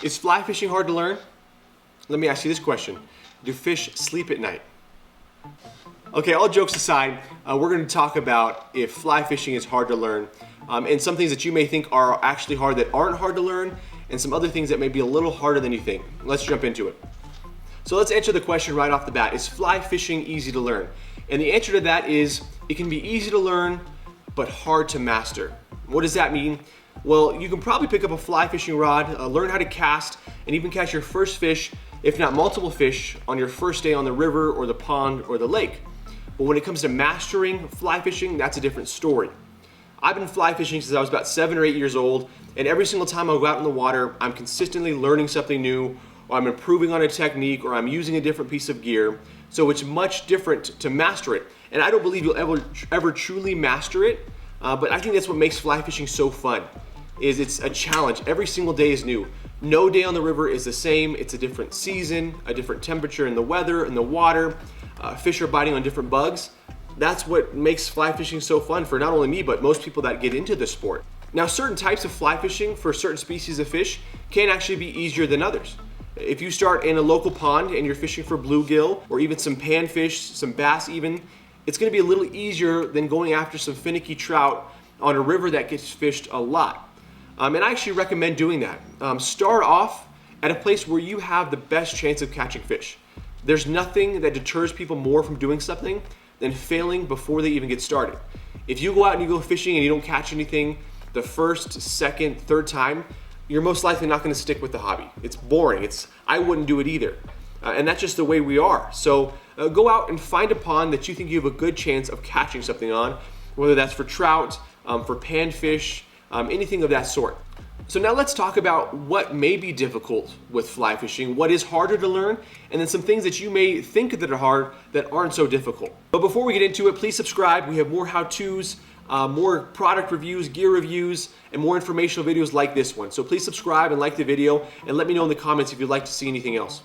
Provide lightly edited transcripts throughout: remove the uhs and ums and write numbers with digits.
Is fly fishing hard to learn? Let me ask you this question. Do fish sleep at night? Okay, all jokes aside, we're going to talk about if fly fishing is hard to learn, and some things that you may think are actually hard that aren't hard to learn, and some other things that may be a little harder than you think. Let's jump into it. So let's answer the question right off the bat. Is fly fishing easy to learn? And the answer to that is it can be easy to learn, but hard to master. What does that mean? Well, you can probably pick up a fly fishing rod, learn how to cast, and even catch your first fish, if not multiple fish, on your first day on the river or the pond or the lake. But when it comes to mastering fly fishing, that's a different story. I've been fly fishing since I was about 7 or 8 years old, and every single time I go out in the water, I'm consistently learning something new, or I'm improving on a technique, or I'm using a different piece of gear. So it's much different to master it. And I don't believe you'll ever truly master it, but I think that's what makes fly fishing so fun, is it's a challenge. Every single day is new. No day on the river is the same. It's a different season, a different temperature in the weather, in the water. Fish are biting on different bugs. That's what makes fly fishing so fun for not only me, but most people that get into the sport. Now, certain types of fly fishing for certain species of fish can actually be easier than others. If you start in a local pond and you're fishing for bluegill or even some panfish, some bass even, it's gonna be a little easier than going after some finicky trout on a river that gets fished a lot. And I actually recommend doing that. Start off at a place where you have the best chance of catching fish. There's nothing that deters people more from doing something than failing before they even get started. If you go out and you go fishing and you don't catch anything the first, second, third time, you're most likely not going to stick with the hobby. It's boring. I wouldn't do it either. And that's just the way we are. So go out and find a pond that you think you have a good chance of catching something on, whether that's for trout, for panfish, anything of that sort. So now let's talk about what may be difficult with fly fishing, what is harder to learn, and then some things that you may think that are hard that aren't so difficult. But before we get into it, please subscribe. We have more how-tos, more product reviews, gear reviews, and more informational videos like this one. So please subscribe and like the video, and let me know in the comments if you'd like to see anything else.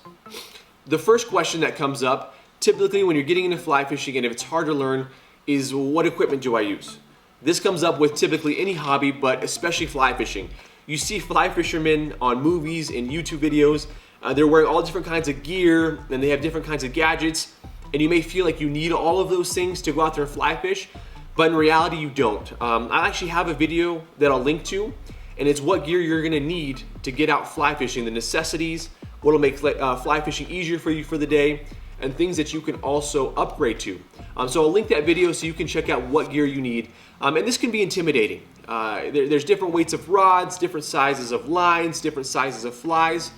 The first question that comes up, typically when you're getting into fly fishing and if it's hard to learn, is what equipment do I use? This comes up with typically any hobby, but especially fly fishing. You see fly fishermen on movies and YouTube videos, they're wearing all different kinds of gear and they have different kinds of gadgets, and you may feel like you need all of those things to go out there and fly fish, but in reality you don't. I actually have a video that I'll link to, and it's what gear you're gonna need to get out fly fishing, the necessities, what'll make fly fishing easier for you for the day, and things that you can also upgrade to. So I'll link that video so you can check out what gear you need. And this can be intimidating. There's different weights of rods, different sizes of lines, different sizes of flies.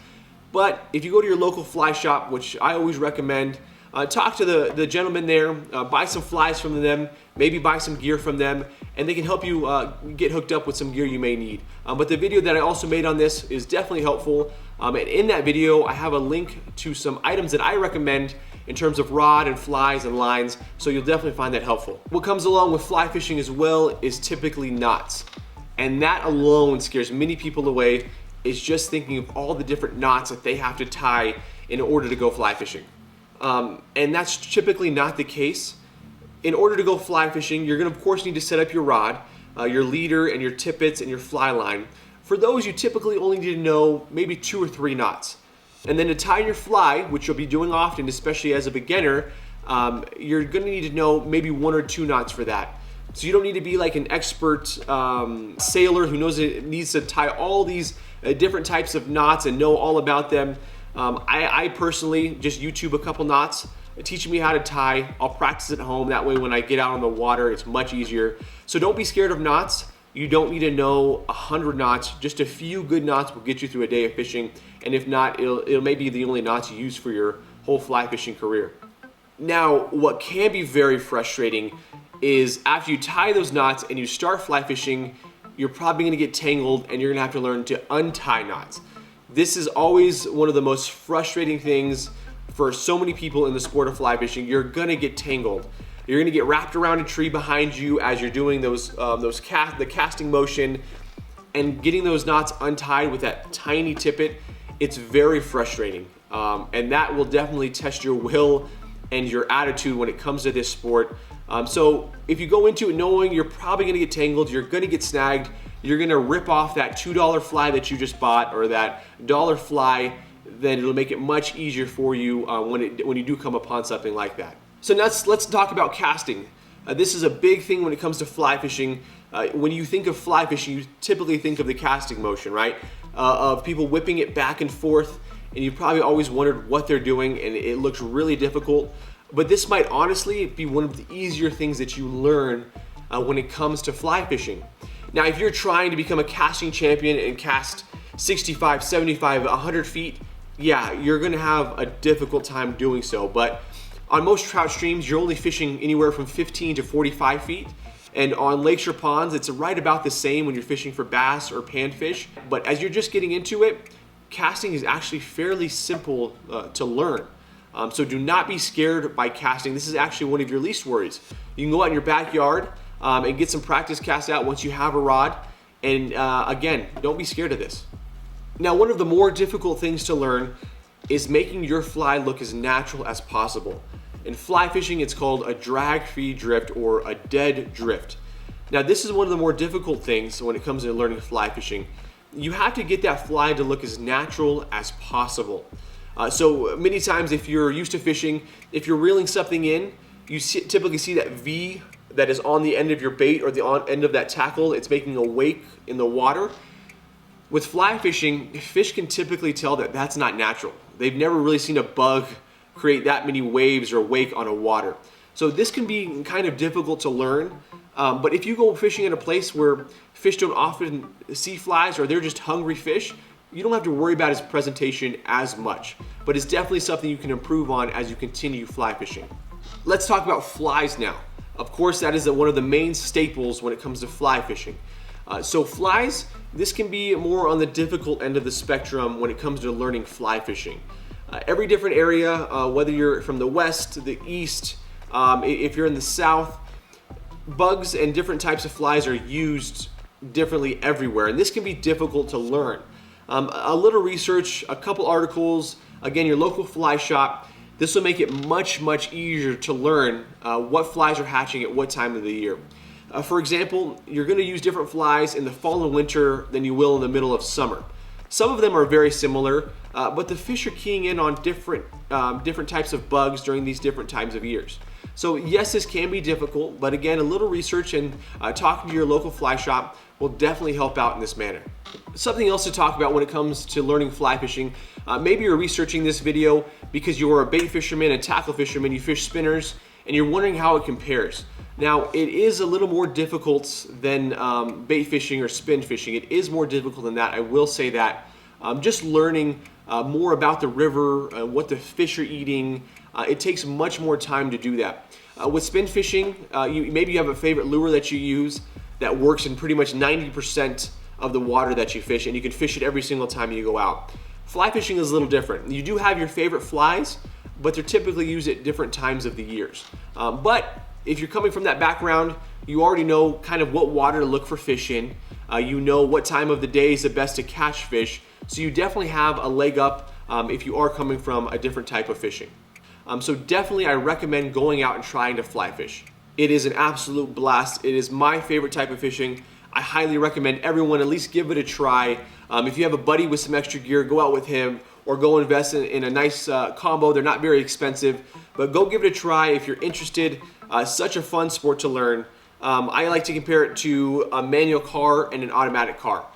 But if you go to your local fly shop, which I always recommend, talk to the gentleman there, buy some flies from them, maybe buy some gear from them, and they can help you get hooked up with some gear you may need. But the video that I also made on this is definitely helpful. And in that video, I have a link to some items that I recommend in terms of rod and flies and lines, so you'll definitely find that helpful. What comes along with fly fishing as well is typically knots. And that alone scares many people away, is just thinking of all the different knots that they have to tie in order to go fly fishing. And that's typically not the case. In order to go fly fishing, you're gonna of course need to set up your rod, your leader and your tippets and your fly line. For those, you typically only need to know maybe 2 or 3 knots. And then to tie your fly, which you'll be doing often, especially as a beginner, you're gonna need to know maybe 1 or 2 knots for that. So you don't need to be like an expert sailor who knows it needs to tie all these different types of knots and know all about them. I personally just YouTube a couple knots, teach me how to tie. I'll practice at home. That way when I get out on the water, it's much easier. So don't be scared of knots. You don't need to know 100 knots. Just a few good knots will get you through a day of fishing. And if not, it'll may be the only knots you use for your whole fly fishing career. Now, what can be very frustrating is after you tie those knots and you start fly fishing, you're probably gonna get tangled and you're gonna have to learn to untie knots. This is always one of the most frustrating things for so many people in the sport of fly fishing. You're gonna get tangled. You're gonna get wrapped around a tree behind you as you're doing the casting motion, and getting those knots untied with that tiny tippet. It's very frustrating, and that will definitely test your will and your attitude when it comes to this sport. So if you go into it knowing you're probably gonna get tangled, you're gonna get snagged, you're gonna rip off that $2 fly that you just bought or that dollar fly, then it'll make it much easier for you when you do come upon something like that. So let's talk about casting. This is a big thing when it comes to fly fishing. When you think of fly fishing, you typically think of the casting motion, right? Of people whipping it back and forth, and you've probably always wondered what they're doing, and it looks really difficult. But this might honestly be one of the easier things that you learn when it comes to fly fishing. Now, if you're trying to become a casting champion and cast 65, 75, 100 feet, yeah, you're gonna have a difficult time doing so. But on most trout streams, you're only fishing anywhere from 15 to 45 feet. And on lakes or ponds, it's right about the same when you're fishing for bass or panfish. But as you're just getting into it, casting is actually fairly simple to learn. So do not be scared by casting. This is actually one of your least worries. You can go out in your backyard and get some practice casts out once you have a rod. And again, don't be scared of this. Now, one of the more difficult things to learn is making your fly look as natural as possible. In fly fishing, it's called a drag-free drift or a dead drift. Now, this is one of the more difficult things when it comes to learning fly fishing. You have to get that fly to look as natural as possible. So many times if you're used to fishing, if you're reeling something in, you typically see that V that is on the end of your bait or the end of that tackle. It's making a wake in the water. With fly fishing, fish can typically tell that that's not natural. They've never really seen a bug create that many waves or wake on a water. So this can be kind of difficult to learn, but if you go fishing in a place where fish don't often see flies or they're just hungry fish, you don't have to worry about its presentation as much, but it's definitely something you can improve on as you continue fly fishing. Let's talk about flies now. Of course, that is one of the main staples when it comes to fly fishing. So flies, this can be more on the difficult end of the spectrum when it comes to learning fly fishing. Every different area, whether you're from the west, the east, if you're in the south, bugs and different types of flies are used differently everywhere, and this can be difficult to learn. A little research, a couple articles, again, your local fly shop, this will make it much, much easier to learn what flies are hatching at what time of the year. For example, you're going to use different flies in the fall and winter than you will in the middle of summer. Some of them are very similar, but the fish are keying in on different types of bugs during these different times of years. So yes, this can be difficult, but again, a little research and talking to your local fly shop will definitely help out in this manner. Something else to talk about when it comes to learning fly fishing, maybe you're researching this video because you're a bait fisherman and tackle fisherman, you fish spinners, and you're wondering how it compares. Now, it is a little more difficult than bait fishing or spin fishing. It is more difficult than that, I will say that. Just learning more about the river, what the fish are eating, it takes much more time to do that. With spin fishing, maybe you have a favorite lure that you use that works in pretty much 90% of the water that you fish, and you can fish it every single time you go out. Fly fishing is a little different. You do have your favorite flies, but they're typically used at different times of the years. But if you're coming from that background, you already know kind of what water to look for fish in. You know what time of the day is the best to catch fish. So you definitely have a leg up if you are coming from a different type of fishing. So definitely I recommend going out and trying to fly fish. It is an absolute blast. It is my favorite type of fishing. I highly recommend everyone at least give it a try. If you have a buddy with some extra gear, go out with him or go invest in a nice combo. They're not very expensive, but go give it a try if you're interested. Such a fun sport to learn. I like to compare it to a manual car and an automatic car.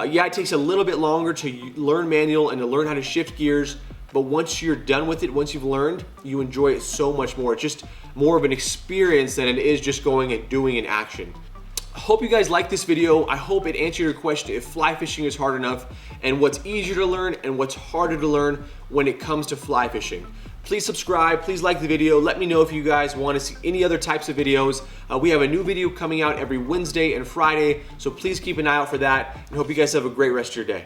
Yeah, it takes a little bit longer to learn manual and to learn how to shift gears, but once you're done with it, once you've learned, you enjoy it so much more. It's just more of an experience than it is just going and doing an action. I hope you guys liked this video. I hope it answered your question if fly fishing is hard enough and what's easier to learn and what's harder to learn when it comes to fly fishing. Please subscribe, please like the video. Let me know if you guys want to see any other types of videos. We have a new video coming out every Wednesday and Friday, so please keep an eye out for that, and hope you guys have a great rest of your day.